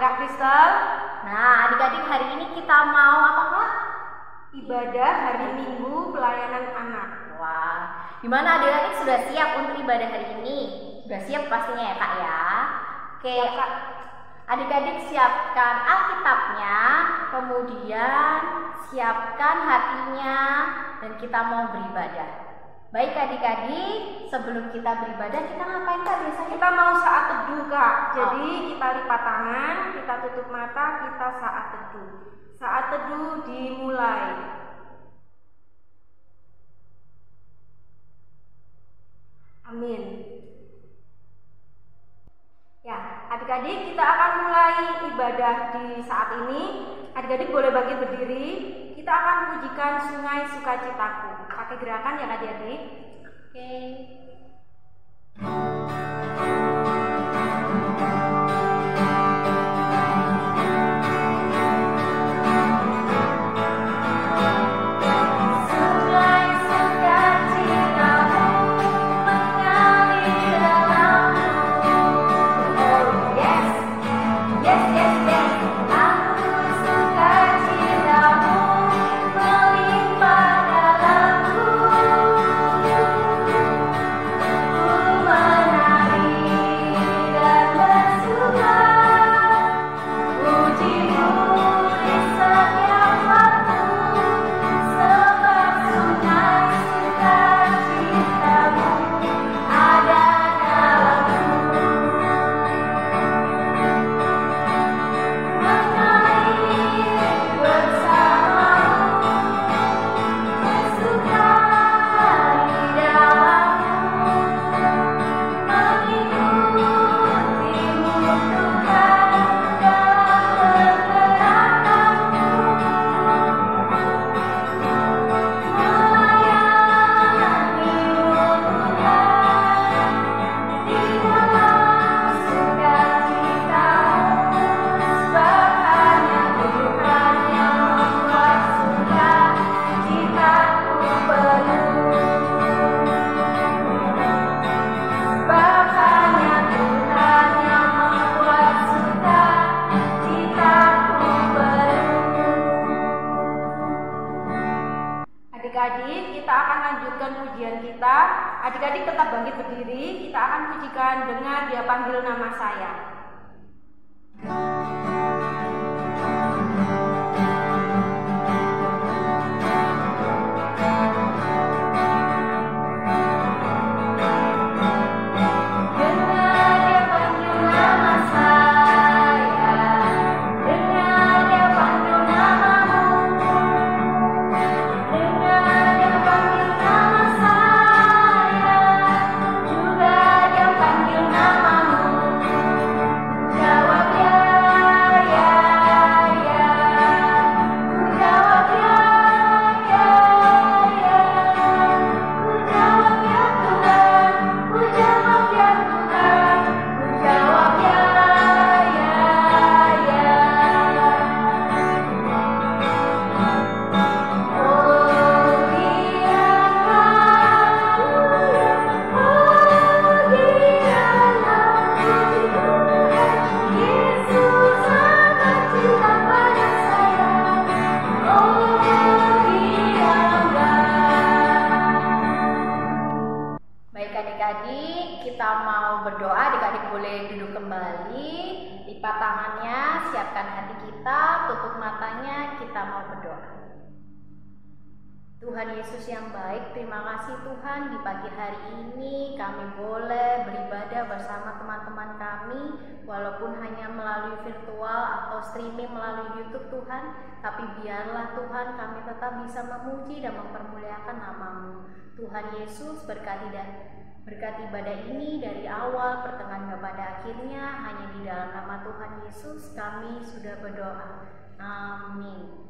Kak Kristal. Nah, adik-adik hari ini kita mau apa Kak? Ibadah hari Minggu pelayanan anak. Wah, gimana adik-adik sudah siap untuk ibadah hari ini? Sudah siap pastinya ya Kak ya? Oke Kak, adik-adik siapkan Alkitabnya, kemudian siapkan hatinya, dan kita mau beribadah. Baik adik-adik, sebelum kita beribadah kita ngapain Kak biasanya? Kita mau saat teduh Kak. Jadi kita lipat tangan, kita tutup mata, kita saat teduh. Saat teduh dimulai. Amin. Ya, adik-adik kita akan mulai ibadah di saat ini. Adik-adik boleh bangkit berdiri. Kita akan pujikan Sungai Sukacitaku. Pakai gerakan ya adik-adik. Oke. Adik-adik, kita akan lanjutkan pujian kita. Adik-adik tetap bangkit berdiri. Kita akan pujikan dengan Dia Panggil Nama Saya. Adik-adik, kita mau berdoa. Adik-adik boleh duduk kembali, lipat tangannya, siapkan hati kita, tutup matanya, kita mau berdoa. Tuhan Yesus yang baik, terima kasih Tuhan di pagi hari ini kami boleh beribadah bersama teman-teman kami, walaupun hanya melalui virtual atau streaming melalui YouTube Tuhan, tapi biarlah Tuhan kami tetap bisa memuji dan mempermuliakan nama-Mu. Tuhan Yesus berkati ibadah ini dari awal, pertengahan kepada akhirnya, hanya di dalam nama Tuhan Yesus kami sudah berdoa. Amin.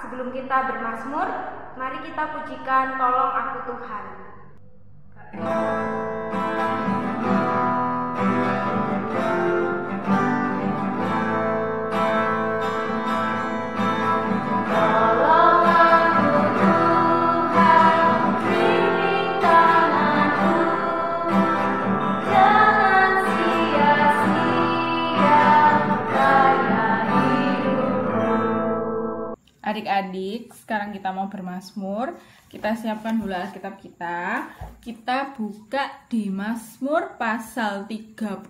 sebelum kita bermazmur, mari kita pujikan Tolong Aku Tuhan. Adik-adik, sekarang kita mau bermazmur. Kita siapkan dulu Alkitab kita. Kita buka di Mazmur pasal 37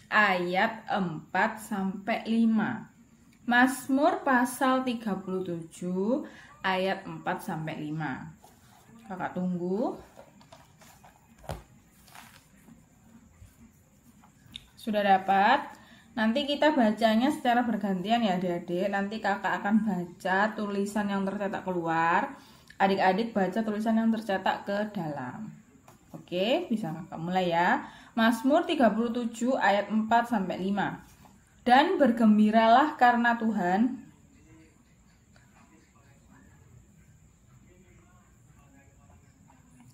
ayat 4 sampai 5. Mazmur pasal 37 ayat 4 sampai 5. Kakak tunggu. Sudah dapat? Nanti kita bacanya secara bergantian ya adik-adik. Nanti kakak akan baca tulisan yang tercetak keluar, adik-adik baca tulisan yang tercetak ke dalam. Oke, bisa kakak mulai ya. Mazmur 37 ayat 4 sampai 5. Dan bergembiralah karena Tuhan,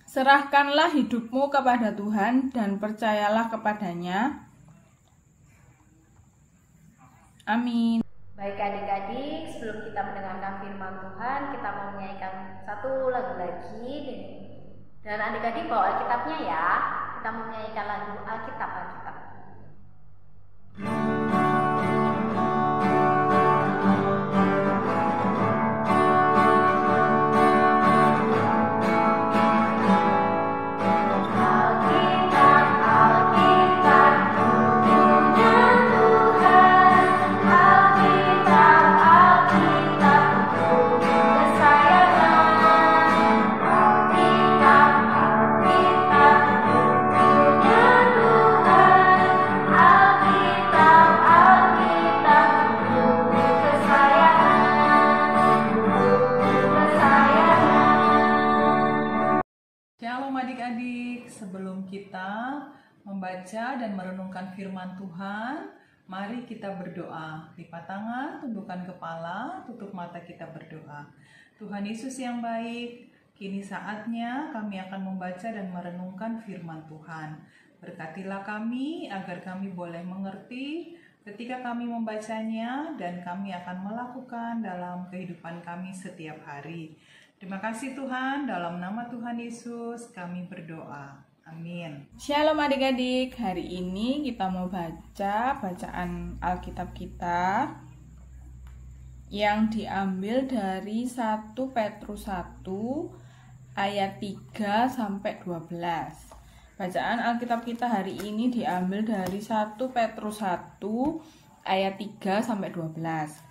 serahkanlah hidupmu kepada Tuhan dan percayalah kepadanya. Amin. Baik adik-adik, sebelum kita mendengarkan firman Tuhan, kita mau menyanyikan satu lagu lagi. Dan adik-adik bawa Alkitabnya ya. Kita mau menyanyikan lagu Alkitab. Adik-adik, sebelum kita membaca dan merenungkan firman Tuhan, mari kita berdoa. Lipat tangan, tundukkan kepala, tutup mata, kita berdoa. Tuhan Yesus yang baik, kini saatnya kami akan membaca dan merenungkan firman Tuhan. Berkatilah kami agar kami boleh mengerti ketika kami membacanya dan kami akan melakukan dalam kehidupan kami setiap hari. Terima kasih Tuhan, dalam nama Tuhan Yesus kami berdoa. Amin. Shalom adik-adik, hari ini kita mau baca bacaan Alkitab kita yang diambil dari 1 Petrus 1 ayat 3 sampai 12. Bacaan Alkitab kita hari ini diambil dari 1 Petrus 1 ayat 3 sampai 12.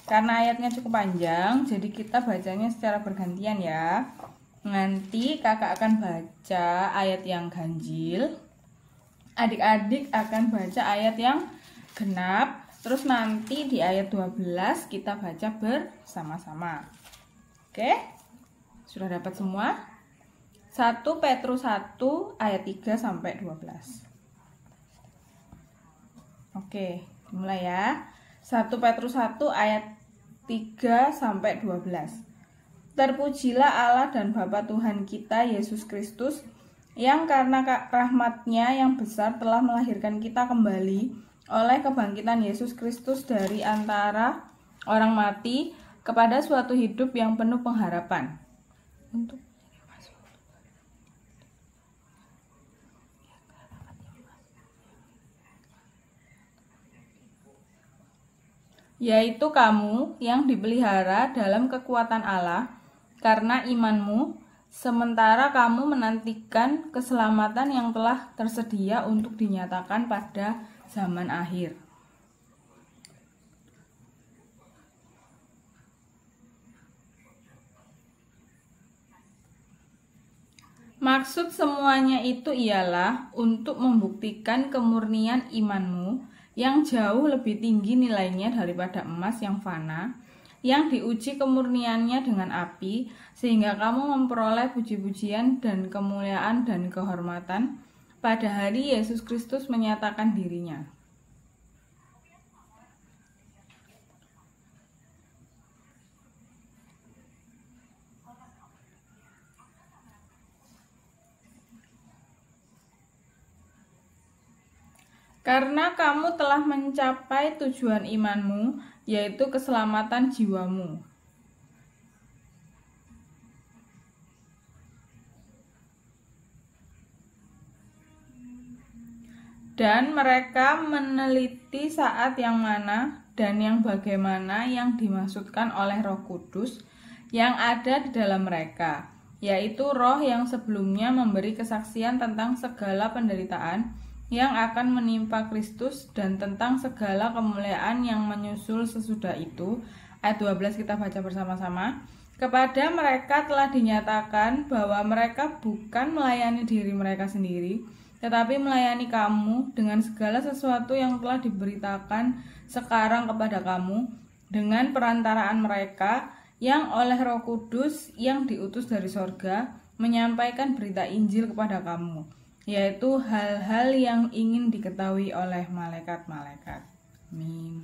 Karena ayatnya cukup panjang, jadi kita bacanya secara bergantian ya. Nanti kakak akan baca ayat yang ganjil, adik-adik akan baca ayat yang genap, terus nanti di ayat 12 kita baca bersama-sama. Oke? Sudah dapat semua? 1 Petrus 1 ayat 3 sampai 12. Oke, mulai ya. 1 Petrus 1 ayat 3 sampai 12. Terpujilah Allah dan Bapa Tuhan kita Yesus Kristus, yang karena rahmat-Nya yang besar telah melahirkan kita kembali oleh kebangkitan Yesus Kristus dari antara orang mati kepada suatu hidup yang penuh pengharapan. Yaitu kamu yang dipelihara dalam kekuatan Allah karena imanmu, sementara kamu menantikan keselamatan yang telah tersedia untuk dinyatakan pada zaman akhir. Maksud semuanya itu ialah untuk membuktikan kemurnian imanmu yang jauh lebih tinggi nilainya daripada emas yang fana, yang diuji kemurniannya dengan api, sehingga kamu memperoleh puji-pujian dan kemuliaan dan kehormatan pada hari Yesus Kristus menyatakan dirinya. karena kamu telah mencapai tujuan imanmu, yaitu keselamatan jiwamu. Dan mereka meneliti saat yang mana dan yang bagaimana yang dimaksudkan oleh Roh Kudus yang ada di dalam mereka, yaitu roh yang sebelumnya memberi kesaksian tentang segala penderitaan yang akan menimpa Kristus dan tentang segala kemuliaan yang menyusul sesudah itu. Ayat 12 kita baca bersama-sama. Kepada mereka telah dinyatakan bahwa mereka bukan melayani diri mereka sendiri, tetapi melayani kamu dengan segala sesuatu yang telah diberitakan sekarang kepada kamu dengan perantaraan mereka yang oleh Roh Kudus yang diutus dari sorga menyampaikan berita Injil kepada kamu, yaitu hal-hal yang ingin diketahui oleh malaikat-malaikat. Amin.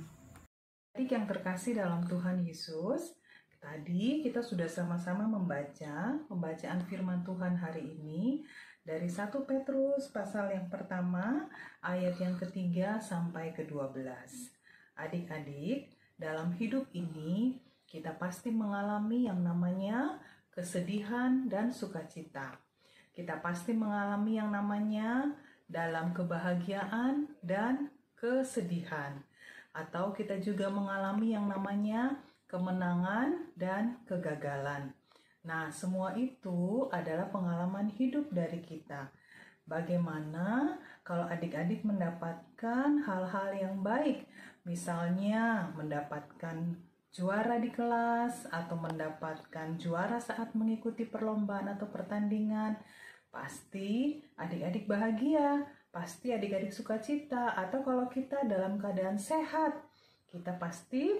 Adik yang terkasih dalam Tuhan Yesus, tadi kita sudah sama-sama membaca pembacaan firman Tuhan hari ini dari 1 Petrus pasal yang pertama ayat yang ketiga sampai ke-12. Adik-adik, dalam hidup ini kita pasti mengalami yang namanya kesedihan dan sukacita. Kita pasti mengalami yang namanya dalam kebahagiaan dan kesedihan. Atau kita juga mengalami yang namanya kemenangan dan kegagalan. Nah, semua itu adalah pengalaman hidup dari kita. Bagaimana kalau adik-adik mendapatkan hal-hal yang baik, misalnya mendapatkan juara di kelas atau mendapatkan juara saat mengikuti perlombaan atau pertandingan, pasti adik-adik bahagia, pasti adik-adik sukacita. Atau kalau kita dalam keadaan sehat, kita pasti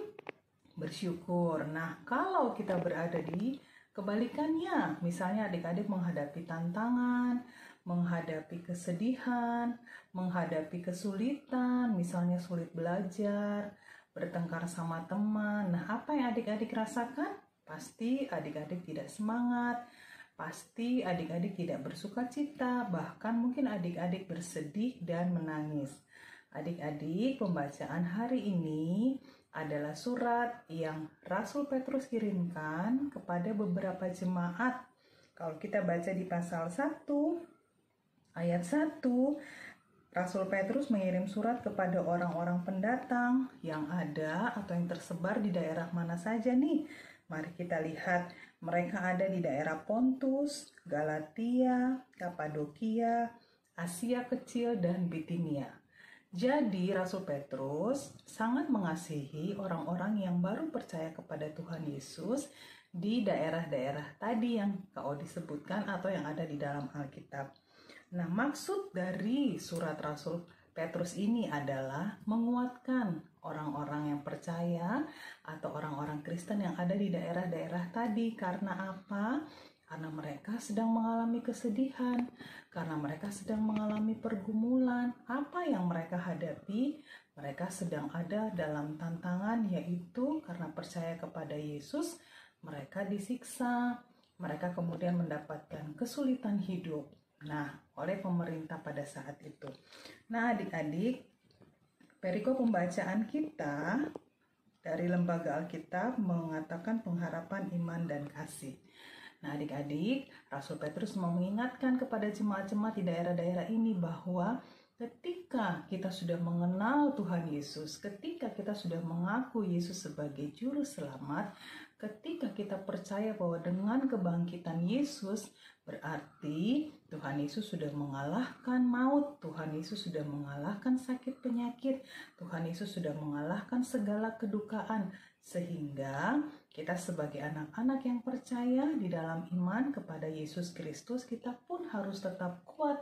bersyukur. Nah, kalau kita berada di kebalikannya, misalnya adik-adik menghadapi tantangan, menghadapi kesedihan, menghadapi kesulitan, misalnya sulit belajar, bertengkar sama teman. Nah, apa yang adik-adik rasakan? Pasti adik-adik tidak semangat, pasti adik-adik tidak bersukacita, bahkan mungkin adik-adik bersedih dan menangis. Adik-adik, pembacaan hari ini adalah surat yang Rasul Petrus kirimkan kepada beberapa jemaat. Kalau kita baca di pasal 1 ayat 1, Rasul Petrus mengirim surat kepada orang-orang pendatang yang ada atau yang tersebar di daerah mana saja nih. Mari kita lihat, mereka ada di daerah Pontus, Galatia, Kapadokia, Asia Kecil, dan Bitinia. Jadi Rasul Petrus sangat mengasihi orang-orang yang baru percaya kepada Tuhan Yesus di daerah-daerah tadi yang kau disebutkan atau yang ada di dalam Alkitab. Nah, maksud dari surat Rasul Petrus ini adalah menguatkan orang-orang yang percaya atau orang-orang Kristen yang ada di daerah-daerah tadi. Karena apa? Karena mereka sedang mengalami kesedihan, karena mereka sedang mengalami pergumulan. Apa yang mereka hadapi? Mereka sedang ada dalam tantangan, yaitu karena percaya kepada Yesus, mereka disiksa, mereka kemudian mendapatkan kesulitan hidup. Nah, oleh pemerintah pada saat itu. Nah, adik-adik, perikop pembacaan kita dari Lembaga Alkitab mengatakan pengharapan iman dan kasih. Nah, adik-adik, Rasul Petrus mau mengingatkan kepada jemaat-jemaat di daerah-daerah ini bahwa ketika kita sudah mengenal Tuhan Yesus, ketika kita sudah mengaku Yesus sebagai juru selamat, ketika kita percaya bahwa dengan kebangkitan Yesus, berarti Tuhan Yesus sudah mengalahkan maut, Tuhan Yesus sudah mengalahkan sakit penyakit, Tuhan Yesus sudah mengalahkan segala kedukaan, sehingga kita sebagai anak-anak yang percaya di dalam iman kepada Yesus Kristus, kita pun harus tetap kuat,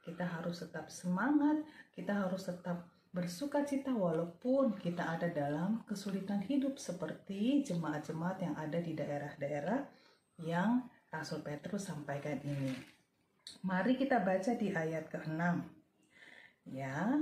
kita harus tetap semangat, kita harus tetap bersukacita walaupun kita ada dalam kesulitan hidup seperti jemaat-jemaat yang ada di daerah-daerah yang Rasul Petrus sampaikan ini. Mari kita baca di ayat ke-6. Ya,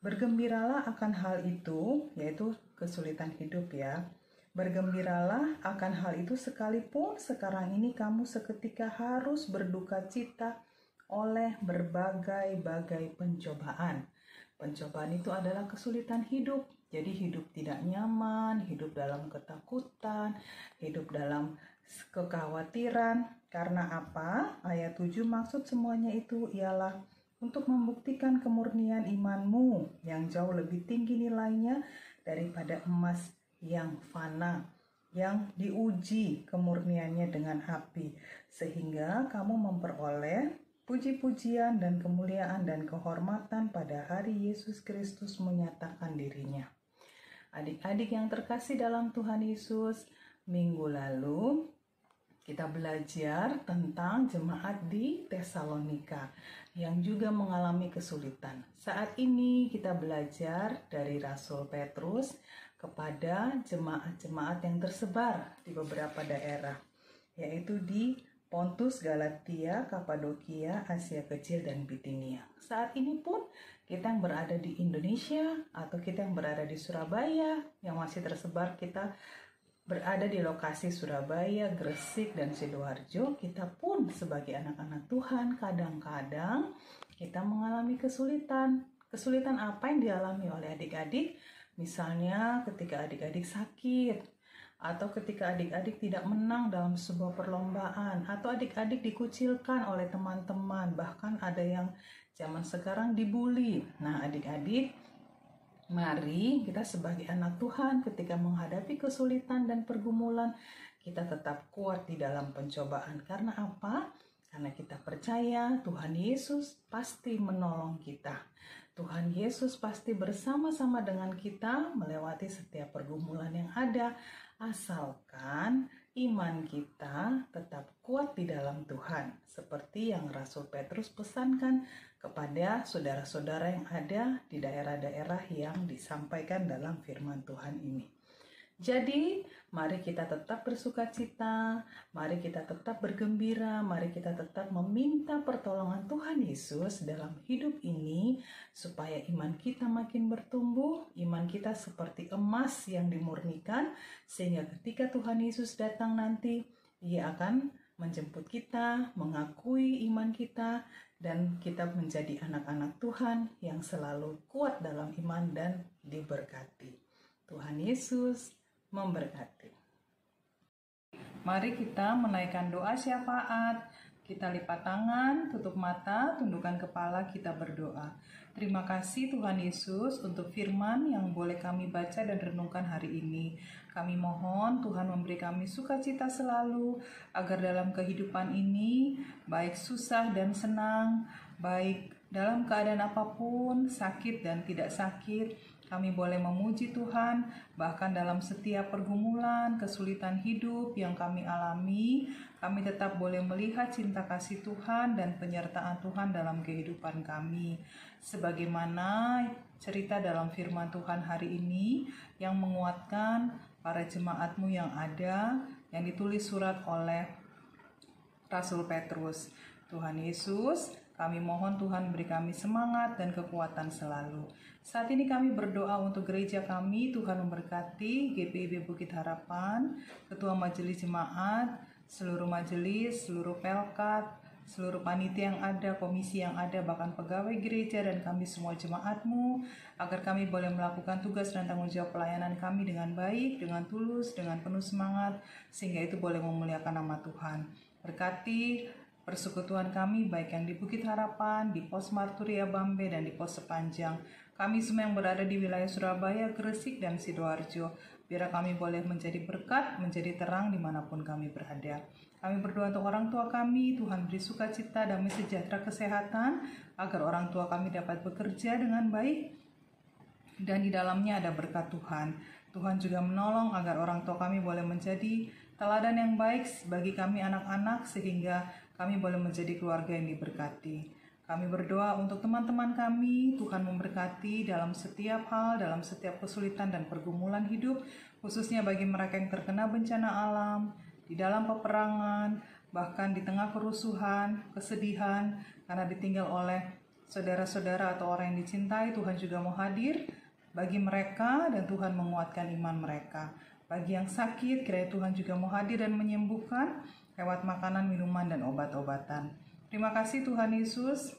bergembiralah akan hal itu, yaitu kesulitan hidup ya. Bergembiralah akan hal itu sekalipun sekarang ini kamu seketika harus berduka cita oleh berbagai-bagai pencobaan. Pencobaan itu adalah kesulitan hidup. Jadi hidup tidak nyaman, hidup dalam ketakutan, hidup dalam kekhawatiran. Karena apa? Ayat 7 maksud semuanya itu ialah untuk membuktikan kemurnian imanmu yang jauh lebih tinggi nilainya daripada emas yang fana, yang diuji kemurniannya dengan api, sehingga kamu memperoleh puji-pujian dan kemuliaan dan kehormatan pada hari Yesus Kristus menyatakan dirinya. Adik-adik yang terkasih dalam Tuhan Yesus, minggu lalu kita belajar tentang jemaat di Tesalonika yang juga mengalami kesulitan. Saat ini kita belajar dari Rasul Petrus kepada jemaat-jemaat yang tersebar di beberapa daerah, yaitu di Pontus, Galatia, Kapadokia, Asia Kecil, dan Bitinia. Saat ini pun kita yang berada di Indonesia atau kita yang berada di Surabaya yang masih tersebar, kita berada di lokasi Surabaya, Gresik, dan Sidoarjo, kita pun sebagai anak-anak Tuhan kadang-kadang kita mengalami kesulitan. Kesulitan apa yang dialami oleh adik-adik? Misalnya ketika adik-adik sakit, atau ketika adik-adik tidak menang dalam sebuah perlombaan, atau adik-adik dikucilkan oleh teman-teman, bahkan ada yang zaman sekarang dibully. Nah, adik-adik, mari kita sebagai anak Tuhan ketika menghadapi kesulitan dan pergumulan, kita tetap kuat di dalam pencobaan. Karena apa? Karena kita percaya Tuhan Yesus pasti menolong kita. Tuhan Yesus pasti bersama-sama dengan kita melewati setiap pergumulan yang ada, asalkan iman kita tetap kuat di dalam Tuhan. Seperti yang Rasul Petrus pesankan kepada saudara-saudara yang ada di daerah-daerah yang disampaikan dalam firman Tuhan ini. Jadi, mari kita tetap bersukacita, mari kita tetap bergembira, mari kita tetap meminta pertolongan Tuhan Yesus dalam hidup ini, supaya iman kita makin bertumbuh, iman kita seperti emas yang dimurnikan, sehingga ketika Tuhan Yesus datang nanti, Dia akan menjemput kita, mengakui iman kita, dan kita menjadi anak-anak Tuhan yang selalu kuat dalam iman dan diberkati. Tuhan Yesus memberkati. Mari kita menaikkan doa syafaat. Kita lipat tangan, tutup mata, tundukkan kepala, kita berdoa. Terima kasih Tuhan Yesus untuk firman yang boleh kami baca dan renungkan hari ini. Kami mohon Tuhan memberi kami sukacita selalu, agar dalam kehidupan ini, baik susah dan senang, baik dalam keadaan apapun, sakit dan tidak sakit, kami boleh memuji Tuhan, bahkan dalam setiap pergumulan, kesulitan hidup yang kami alami, kami tetap boleh melihat cinta kasih Tuhan dan penyertaan Tuhan dalam kehidupan kami. Sebagaimana cerita dalam firman Tuhan hari ini yang menguatkan para jemaat-Mu yang ada, yang ditulis surat oleh Rasul Petrus. Tuhan Yesus, kami mohon Tuhan beri kami semangat dan kekuatan selalu. Saat ini kami berdoa untuk gereja kami, Tuhan memberkati GPIB Bukit Harapan, Ketua Majelis Jemaat, seluruh majelis, seluruh pelkat, seluruh panitia yang ada, komisi yang ada, bahkan pegawai gereja dan kami semua jemaat-Mu, agar kami boleh melakukan tugas dan tanggung jawab pelayanan kami dengan baik, dengan tulus, dengan penuh semangat, sehingga itu boleh memuliakan nama Tuhan. Berkati persekutuan kami, baik yang di Bukit Harapan, di Pos Marturia Bambe, dan di Pos Sepanjang. Kami semua yang berada di wilayah Surabaya, Gresik, dan Sidoarjo. Biar kami boleh menjadi berkat, menjadi terang dimanapun kami berada. Kami berdoa untuk orang tua kami, Tuhan beri sukacita, damai sejahtera, kesehatan, agar orang tua kami dapat bekerja dengan baik, dan di dalamnya ada berkat Tuhan. Tuhan juga menolong agar orang tua kami boleh menjadi teladan yang baik bagi kami anak-anak, sehingga kami boleh menjadi keluarga yang diberkati. Kami berdoa untuk teman-teman kami, Tuhan memberkati dalam setiap hal, dalam setiap kesulitan dan pergumulan hidup, khususnya bagi mereka yang terkena bencana alam, di dalam peperangan, bahkan di tengah kerusuhan, kesedihan, karena ditinggal oleh saudara-saudara atau orang yang dicintai. Tuhan juga mau hadir bagi mereka dan Tuhan menguatkan iman mereka. Bagi yang sakit, kiranya Tuhan juga mau hadir dan menyembuhkan lewat makanan, minuman, dan obat-obatan. Terima kasih Tuhan Yesus.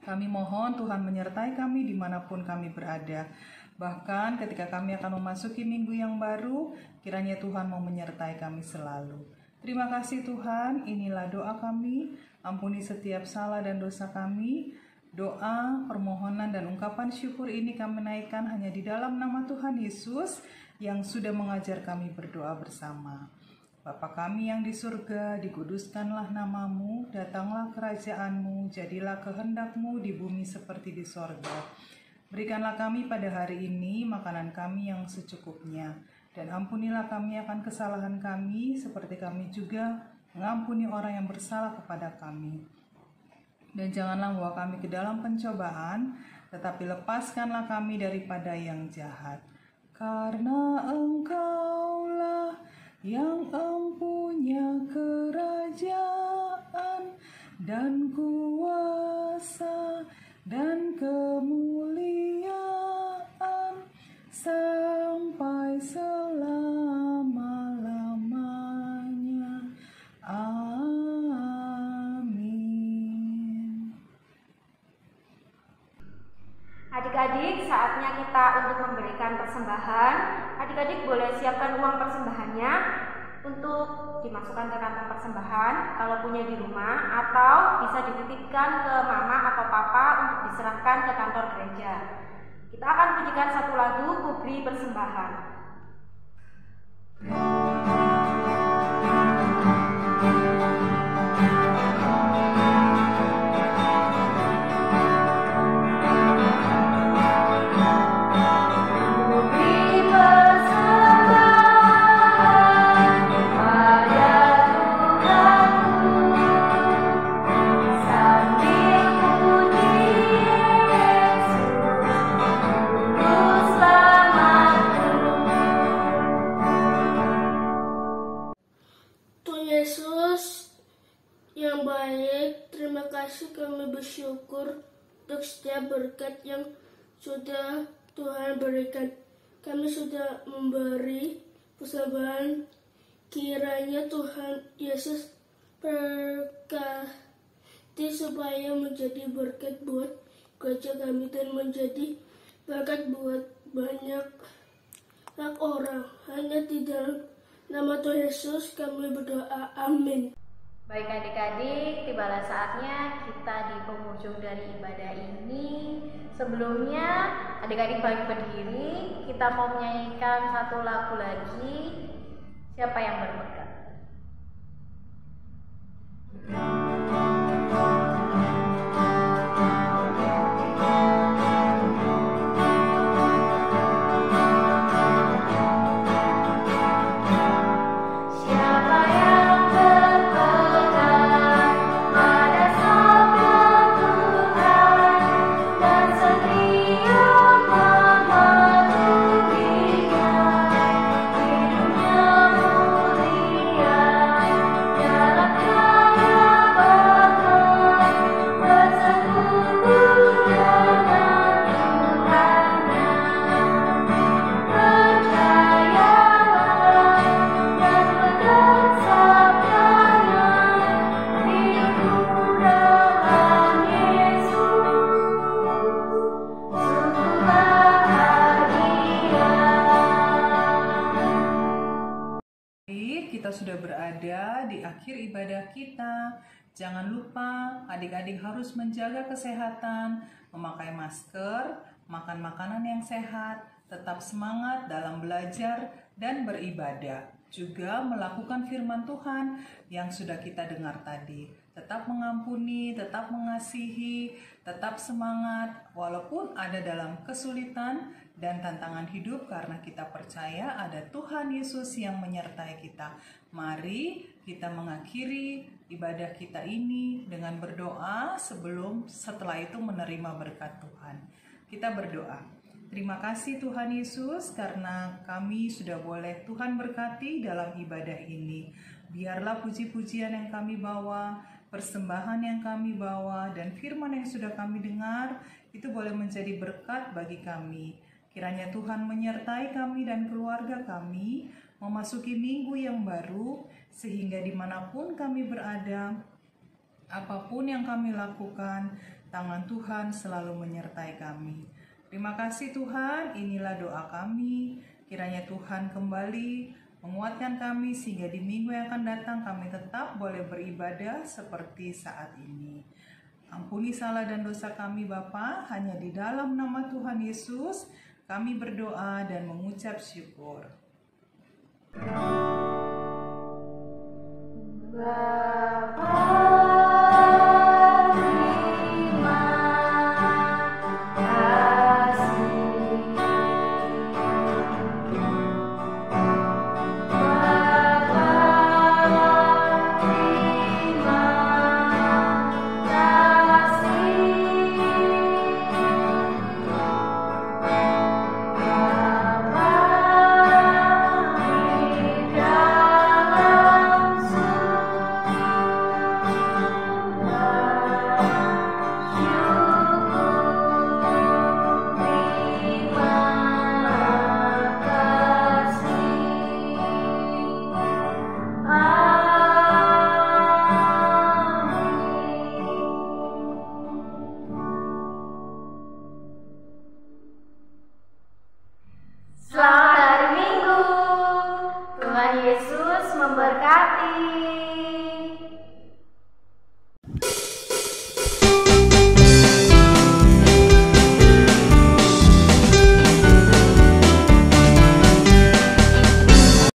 Kami mohon Tuhan menyertai kami dimanapun kami berada. Bahkan ketika kami akan memasuki minggu yang baru, kiranya Tuhan mau menyertai kami selalu. Terima kasih Tuhan, inilah doa kami. Ampuni setiap salah dan dosa kami. Doa, permohonan, dan ungkapan syukur ini kami naikkan hanya di dalam nama Tuhan Yesus yang sudah mengajar kami berdoa bersama. Bapa kami yang di surga, dikuduskanlah namamu, datanglah kerajaanmu, jadilah kehendakmu di bumi seperti di sorga. Berikanlah kami pada hari ini makanan kami yang secukupnya, dan ampunilah kami akan kesalahan kami, seperti kami juga mengampuni orang yang bersalah kepada kami. Dan janganlah membawa kami ke dalam pencobaan, tetapi lepaskanlah kami daripada yang jahat. Karena Engkaulah yang empunya kerajaan dan kuasa dan kemuliaan sampai selama-lamanya. Amin. Adik-adik, saatnya kita untuk memberikan persembahan. Adik-adik boleh siapkan uang persembahannya untuk dimasukkan ke kantong persembahan kalau punya di rumah, atau bisa dititipkan ke mama atau papa untuk diserahkan ke kantor gereja. Kita akan pujikan satu lagu, Ku Beri Persembahan. Kami bersyukur untuk setiap berkat yang sudah Tuhan berikan. Kami sudah memberi persembahan. Kiranya Tuhan Yesus berkati supaya menjadi berkat buat gereja kami dan menjadi berkat buat banyak orang. Hanya di dalam nama Tuhan Yesus kami berdoa. Amin. Baik adik-adik, tibalah saatnya kita di penghujung dari ibadah ini. Sebelumnya adik-adik balik berdiri, kita mau menyanyikan satu lagu lagi. Siapa yang berpegang? Sudah berada di akhir ibadah kita. Jangan lupa adik-adik harus menjaga kesehatan, memakai masker, makan makanan yang sehat, tetap semangat dalam belajar dan beribadah. Juga melakukan firman Tuhan yang sudah kita dengar tadi. Tetap mengampuni, tetap mengasihi, tetap semangat walaupun ada dalam kesulitan dan tantangan hidup, karena kita percaya ada Tuhan Yesus yang menyertai kita. Mari kita mengakhiri ibadah kita ini dengan berdoa setelah itu menerima berkat Tuhan. Kita berdoa. Terima kasih Tuhan Yesus karena kami sudah boleh Tuhan berkati dalam ibadah ini. Biarlah puji-pujian yang kami bawa, persembahan yang kami bawa, dan firman yang sudah kami dengar itu boleh menjadi berkat bagi kami. Kiranya Tuhan menyertai kami dan keluarga kami memasuki minggu yang baru, sehingga dimanapun kami berada, apapun yang kami lakukan, Tangan Tuhan selalu menyertai kami. Terima kasih Tuhan, inilah doa kami. Kiranya Tuhan kembali menguatkan kami sehingga di minggu yang akan datang kami tetap boleh beribadah seperti saat ini. Ampuni salah dan dosa kami Bapa, hanya di dalam nama Tuhan Yesus kami berdoa dan mengucap syukur. Bapa